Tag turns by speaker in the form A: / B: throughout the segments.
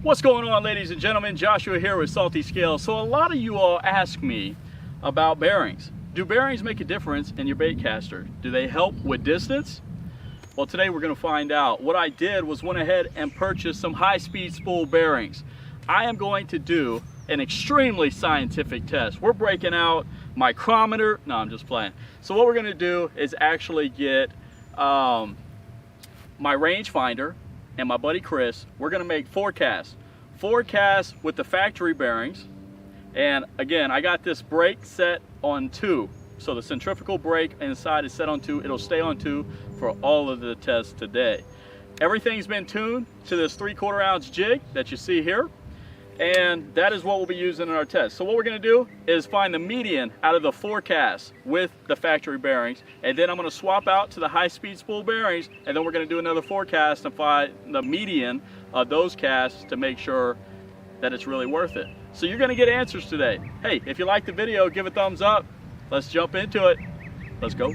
A: What's going on, ladies and gentlemen? Joshua here with Salty Scales. So a lot of you all ask me about bearings. Do bearings make a difference in your bait caster? Do they help with distance? Well, today we're going to find out. What I did was went ahead and purchased some high-speed spool bearings. I am going to do an extremely scientific test. We're breaking out micrometer. No, I'm just playing. So what we're going to do is actually get my rangefinder and my buddy Chris. We're going to make forecasts with the factory bearings. And again, I got this brake set on 2. So the centrifugal brake inside is set on 2. It'll stay on 2 for all of the tests today. Everything's been tuned to this 3/4 ounce jig that you see here. And that is what we'll be using in our test. So what we're going to do is find the median out of the forecast with the factory bearings, and then I'm going to swap out to the high-speed spool bearings, and then we're going to do another forecast and find the median of those casts to make sure that it's really worth it. So you're going to get answers today. Hey, if you like the video, give a thumbs up. Let's jump into it. Let's go.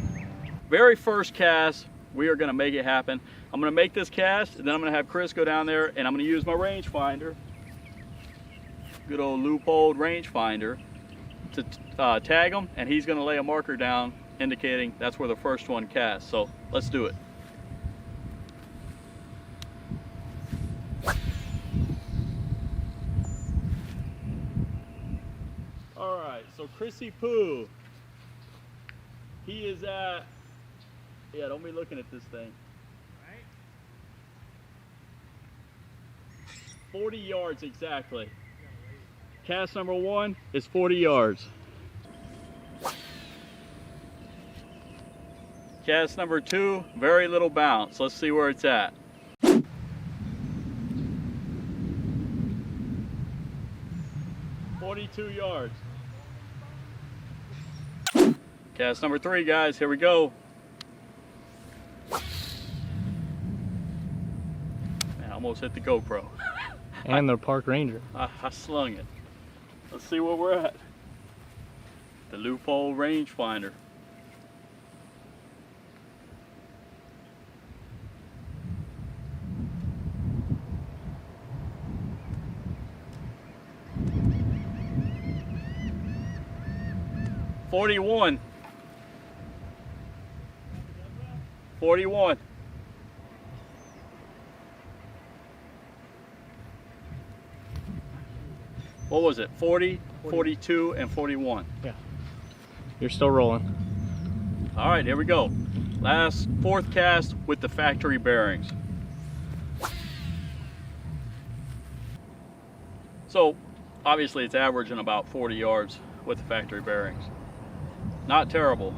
A: Very first cast, we are going to make it happen. I'm going to make this cast, and then I'm going to have Chris go down there, and I'm going to use my rangefinder. Good old loophole rangefinder to tag them, and he's going to lay a marker down indicating that's where the first one casts. So let's do it. All right, so Piscifun, he is at, yeah, don't be looking at this thing. 40 yards exactly. Cast number 1 is 40 yards. Cast number 2, very little bounce. Let's see where it's at. $42 yards. Cast number 3, guys, here we go. Man, I almost hit the GoPro.
B: And the park ranger.
A: I slung it. Let's see where we're at. The loophole rangefinder. $41. 41. What was it? 40, 42, and 41.
B: Yeah. You're still rolling.
A: All right, here we go. Last 4th cast with the factory bearings. So, obviously it's averaging about 40 yards with the factory bearings. Not terrible.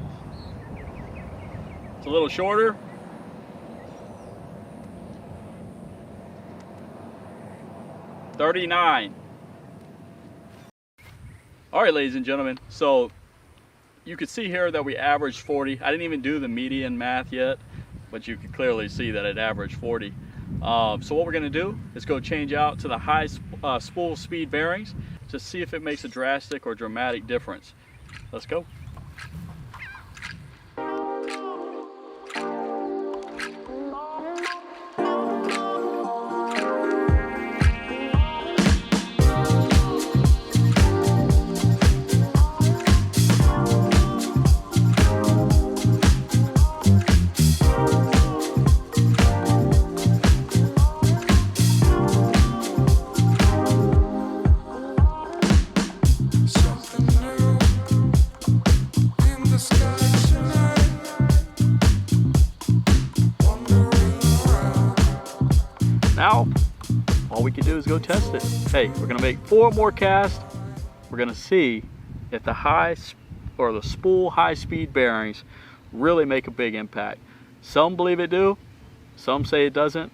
A: It's a little shorter. $39. All right, ladies and gentlemen, so you can see here that we averaged 40. I didn't even do the median math yet, but you can clearly see that it averaged 40. So what we're going to do is go change out to the high spool speed bearings to see if it makes a drastic or dramatic difference. Let's go. Now, all we can do is go test it. Hey, we're gonna make 4 more casts. We're gonna see if the spool high-speed bearings really make a big impact. Some believe it do, some say it doesn't.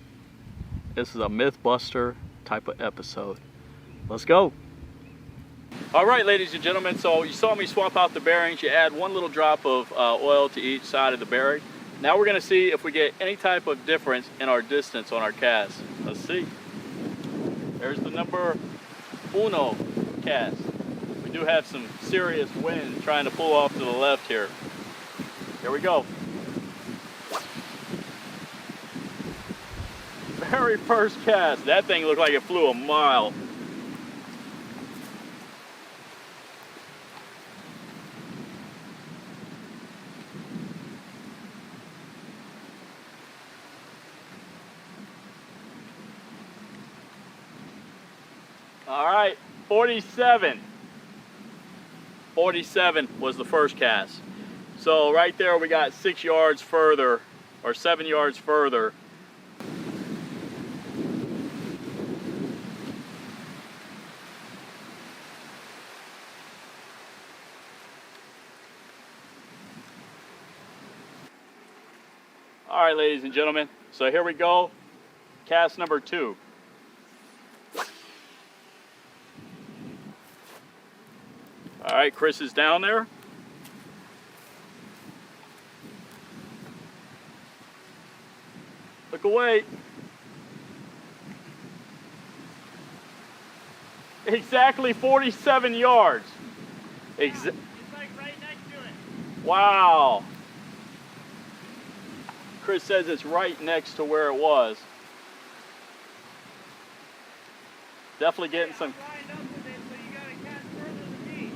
A: This is a myth buster type of episode. Let's go. All right, ladies and gentlemen, so you saw me swap out the bearings. You add 1 little drop of oil to each side of the bearing. Now we're going to see if we get any type of difference in our distance on our cast. Let's see. There's the number 1 cast. We do have some serious wind trying to pull off to the left here. Here we go. very first cast. That thing looked like it flew a mile. All right, 47. 47 was the first cast. So right there we got 6 yards further, or 7 yards further. All right, ladies and gentlemen, so here we go, cast number 2. All right, Chris is down there. Look away. Exactly 47 yards.
C: It's like right next to it.
A: Wow. Chris says it's right next to where it was. Definitely getting some.
C: Lined up with it, so you gotta cast further than me.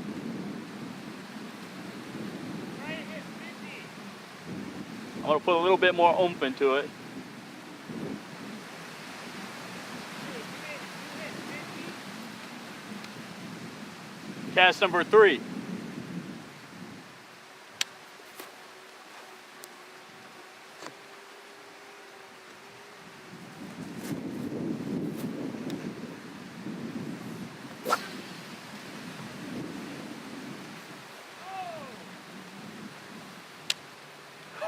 C: Try to hit 50.
A: I'm gonna put a little bit more oomph into it.
C: You hit 50.
A: Cast number 3.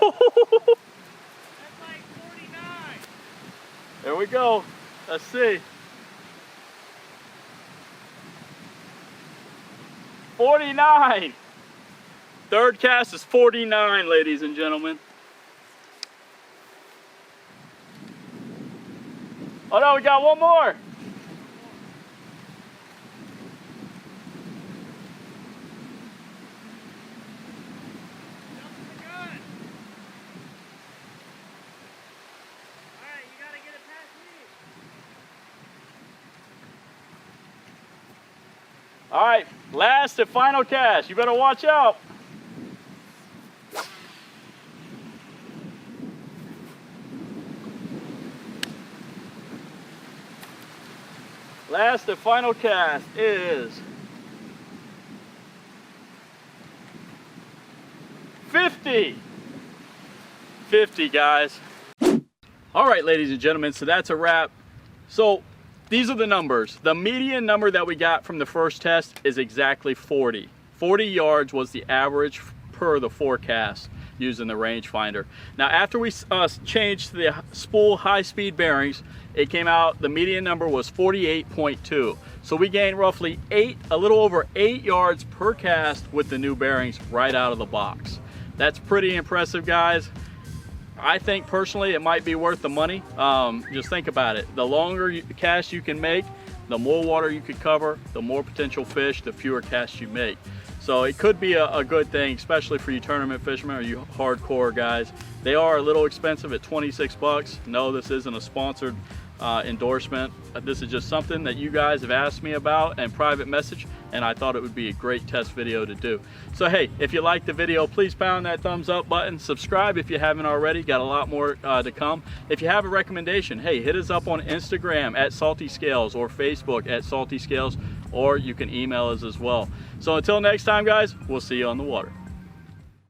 C: That's like 49.
A: There we go. Let's see. 49. Third cast is 49, ladies and gentlemen. Oh no, we got one more.
C: Jump the gun. Alright, you gotta get it past me.
A: All right, last and final cast. You better watch out. Last and final cast is 50. 50, guys. All right, ladies and gentlemen, so that's a wrap. So these are the numbers. The median number that we got from the first test is exactly 40. 40 yards was the average per the forecast using the rangefinder. Now after we changed to the spool high-speed bearings, it came out, the median number was 48.2. So we gained roughly a little over 8 yards per cast with the new bearings right out of the box. That's pretty impressive, guys. I think personally it might be worth the money. Just think about it. The longer cast you can make, the more water you could cover, the more potential fish, the fewer casts you make. So it could be a good thing, especially for you tournament fishermen or you hardcore guys. They are a little expensive at 26 bucks. No, this isn't a sponsored endorsement. This is just something that you guys have asked me about and private message, and I thought it would be a great test video to do. So hey, if you liked the video, please pound that thumbs up button. Subscribe if you haven't already. Got a lot more to come. If you have a recommendation, hey, hit us up on Instagram at Salty Scales or Facebook at Salty Scales, or you can email us as well. So until next time, guys, we'll see you on the water.